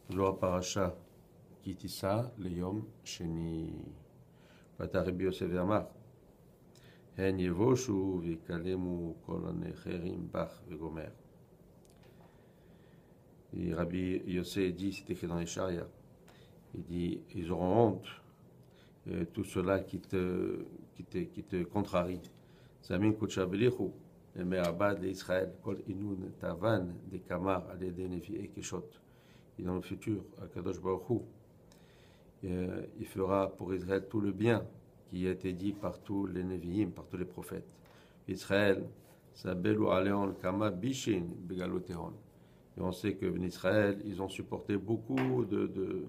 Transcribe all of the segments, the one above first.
זו הפרשה כי תישא ליום שני. פתח רבי יוסף ואמר, הן יבושו ויקלמו כל הנחרים בך וגומר. Et Rabbi Yossé dit, c'est écrit dans les chariots, il dit, ils auront honte, tout cela qui te contrarie. Zamin Kouchabelichou, le Me'abad d'Israël, Kol Inun Tavan, des Kamar, Alédé Nevi et Keshot. Et dans le futur, Akadosh Baruch Hu, il fera pour Israël tout le bien qui a été dit par tous les Nevi'im, par tous les prophètes. Israël, Sabelu Aleon Kama Bishin Begaloteon. Et on sait que en Israël, ils ont supporté beaucoup de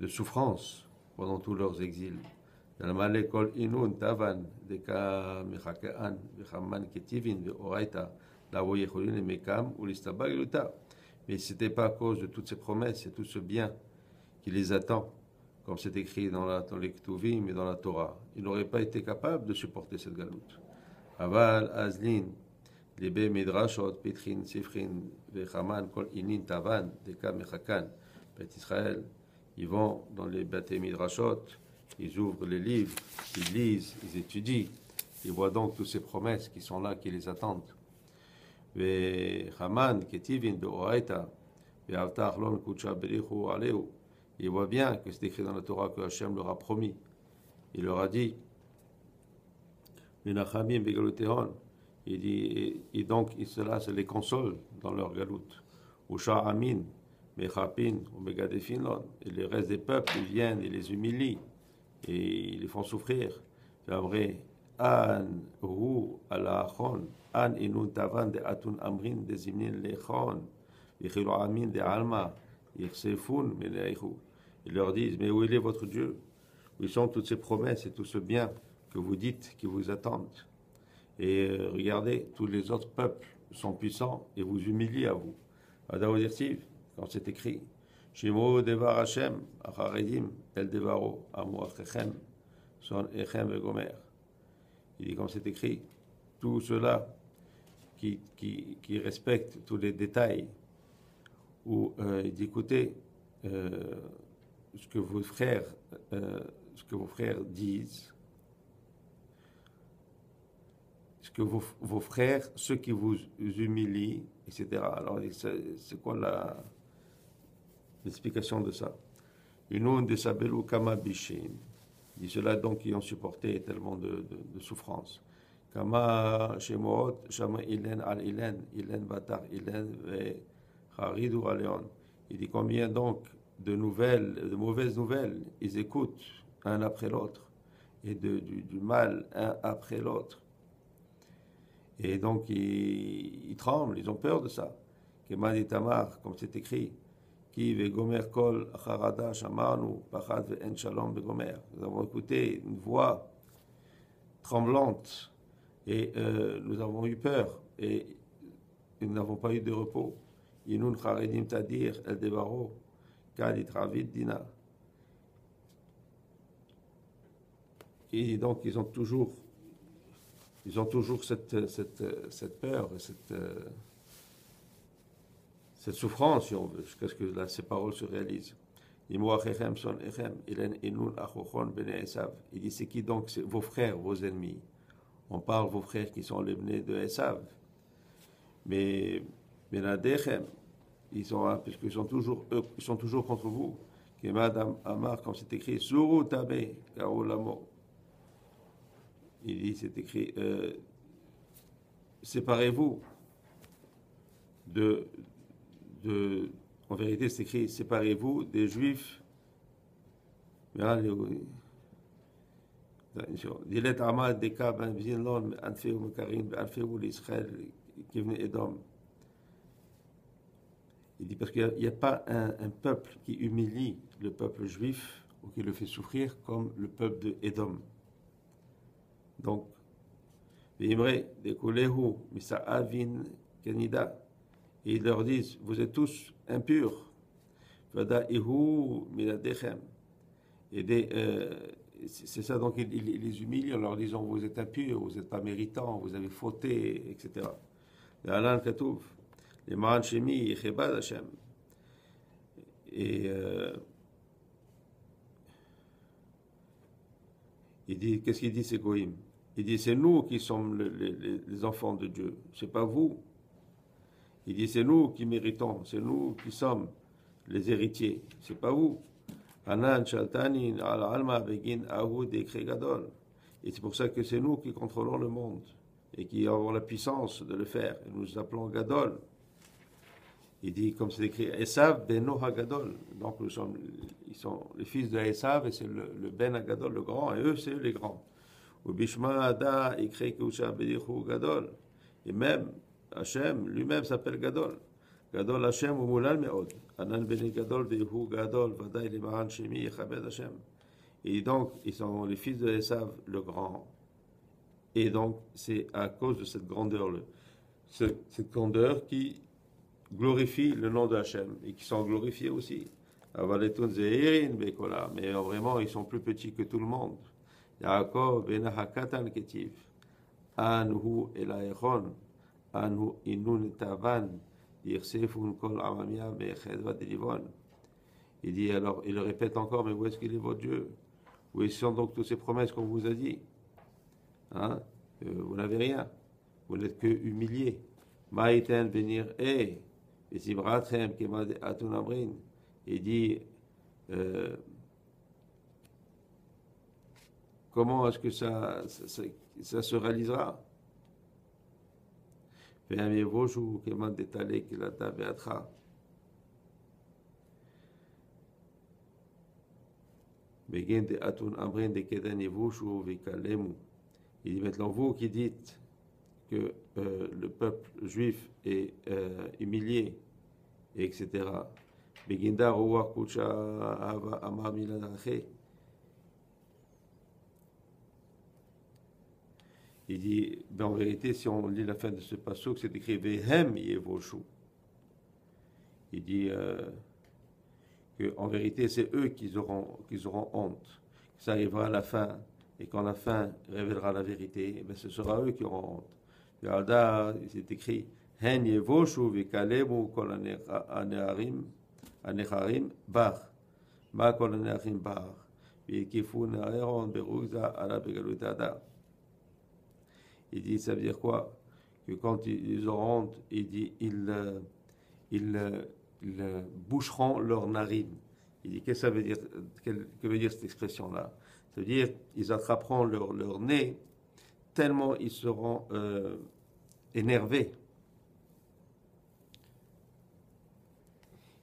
souffrances pendant tous leurs exils. Mais ce n'était pas à cause de toutes ces promesses et tout ce bien qui les attend, comme c'est écrit dans les Ketuvim et dans la Torah. Ils n'auraient pas été capables de supporter cette galoute. Aval, Azlin, Lebe Midrashot, Petrin, Sifrin, Vechaman, Kol Inin, Tavan, Deka Mechakan. Bet Israël, ils vont dans les Bate Midrashot, ils ouvrent les livres, ils lisent, ils étudient, ils voient donc toutes ces promesses qui sont là, qui les attendent. Vechaman, Ketivin, Beoraita, Ve'avtach Lon Kucha Berichu Aleu. Ils voient bien que c'est écrit dans la Torah que Hachem leur a promis. Il leur a dit, Menachamim Begaloteon. Il dit, et donc cela se les console dans leur galoute. Usha Amin, Mechapin, Megadefin, et le reste des peuples, ils viennent, ils les humilient, et ils les font souffrir. C'est vrai, An, Hu, Alachon, An, Inun, Tavan, de Atun, Amrin, de Zimnin, Lechon, Yechilo Amin, de Alma, Yersefun, Meleichu. Ils leur disent, mais où est votre Dieu? Où sont toutes ces promesses et tout ce bien que vous dites, qui vous attendent? Et regardez, tous les autres peuples sont puissants et vous humilient à vous. Adaodirtiv, quand c'est écrit, Shimo devar Hashem, acharedim, el devaro, amuachechem, son echem et gomer. Il dit, quand c'est écrit, tout cela qui respecte tous les détails, ou il dit, écoutez, ce que vos frères disent, ce que vos frères, ceux qui vous humilient, etc. Alors, c'est quoi l'explication de ça? Inun de sabelu kama bishin. Dit cela donc qui ont supporté tellement de souffrances. Kama shemot shama ilen al ilen, ilen batar ilen ve charidu aleon. Il dit combien donc de mauvaises nouvelles, ils écoutent un après l'autre, et du mal un après l'autre. Et donc, ils tremblent, ils ont peur de ça. Keman et Tamar, comme c'est écrit, Ki ve gomer kol acharada shamarnu, pachad ve en shalom be gomer. Nous avons écouté une voix tremblante, et nous avons eu peur, et nous n'avons pas eu de repos. Inun charedim tadir el devaro, kadit ravid dina. Et donc, ils ont toujours cette peur et cette souffrance, si on veut, jusqu'à ce que ces paroles se réalisent. Il dit, c'est qui donc vos frères, vos ennemis? On parle vos frères qui sont les nés de Esav. Mais puisqu'ils sont toujours contre vous. Madame Amar, comme c'est écrit, Suru Tabe, Karolamo. Il dit, c'est écrit, séparez-vous en vérité, c'est écrit, séparez-vous des Juifs. Dilet Amad Deka Ben Vinlon, Anfeu Mekarim, Anfeu l'Israël, qui venait Edom. Il dit, parce qu'il n'y a pas un peuple qui humilie le peuple juif ou qui le fait souffrir comme le peuple de Edom. Donc, Vimre, Dekulehu, Misa'avin, Kenida, et ils leur disent, vous êtes tous impurs. Vada Ihu, Miladechem. Et c'est ça, donc ils les humilient en leur disant, vous êtes impurs, vous n'êtes pas méritants, vous avez fauté, etc. Alan Katouf, les Maran Shemi, Yechebad Hashem. il dit, qu'est-ce qu'il dit, c'est Goïm? Il dit, c'est nous qui sommes les enfants de Dieu, c'est pas vous. Il dit, c'est nous qui méritons, c'est nous qui sommes les héritiers, c'est pas vous. Anan Shaltanin al Alma Begin Ahud et Gadol. Et c'est pour ça que c'est nous qui contrôlons le monde et qui avons la puissance de le faire. Et nous appelons Gadol. Il dit, comme c'est écrit, Esav Beno Hagadol. Donc ils sont les fils de Esav et c'est le Ben Hagadol, le grand, et eux, c'est eux les grands. Ou Bishma Ada Ikre Kusha Bedichu Gadol. Et même Hachem lui-même s'appelle Gadol. Gadol Hachem ou Moulal Meod. Anan Beni Gadol Vehu Gadol Vadaï Limaran Shemi Yechabed Hachem. Et donc, ils sont les fils de Esav, le grand. Et donc, c'est à cause de cette grandeur, cette grandeur qui glorifie le nom de Hachem et qui sont glorifiés aussi. Avaletun Zeirin Bekola. Mais vraiment, ils sont plus petits que tout le monde. Yaakov Benahakatan Ketiv. Anhu Elaechon. Anhu Inun Tavan. Yirsefun Kol Amamia Bechedva Delivon. Il dit alors, il le répète encore, mais où est-ce qu'il est votre Dieu? Où sont donc toutes ces promesses qu'on vous a dit? Hein? Vous n'avez rien. Vous n'êtes que humilié. Maïten venir et Zibrathem Kemad Atunabrin. Il dit comment est-ce que ça se réalisera? Ve'amevoshu Kemad Detale Kilata Beatra. Il dit maintenant, vous qui dites que le peuple juif est humilié, etc. Il dit, ben en vérité, si on lit la fin de ce passage, c'est écrit Vehem Yevoshu. Il dit qu'en vérité, c'est eux qui auront honte. Que ça arrivera à la fin, et quand la fin révélera la vérité, ben ce sera eux qui auront honte. C'est écrit Hen Yevoshu Vekalemu Kol Anecharim Bar. Ma Kol Anecharim Bar. Vekifu Naeron Beruza Ala Begalutada. Il dit, ça veut dire quoi? Que quand ils auront honte, il dit, ils boucheront leurs narines. Il dit, qu'est-ce que ça veut dire? Que veut dire cette expression-là? Ça veut dire, ils attraperont leur nez tellement ils seront énervés.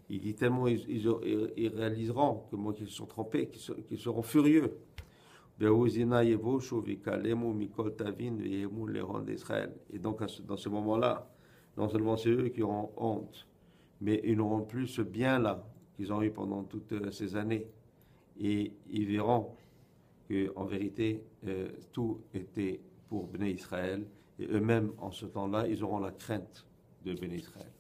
Il dit tellement ils réaliseront que moi qu'ils se sont trompés, qu'ils seront furieux. Et donc dans ce moment-là, non seulement c'est eux qui auront honte, mais ils n'auront plus ce bien-là qu'ils ont eu pendant toutes ces années. Et ils verront qu'en vérité, tout était pour Bnei Israël. Et eux-mêmes, en ce temps-là, ils auront la crainte de Bnei Israël.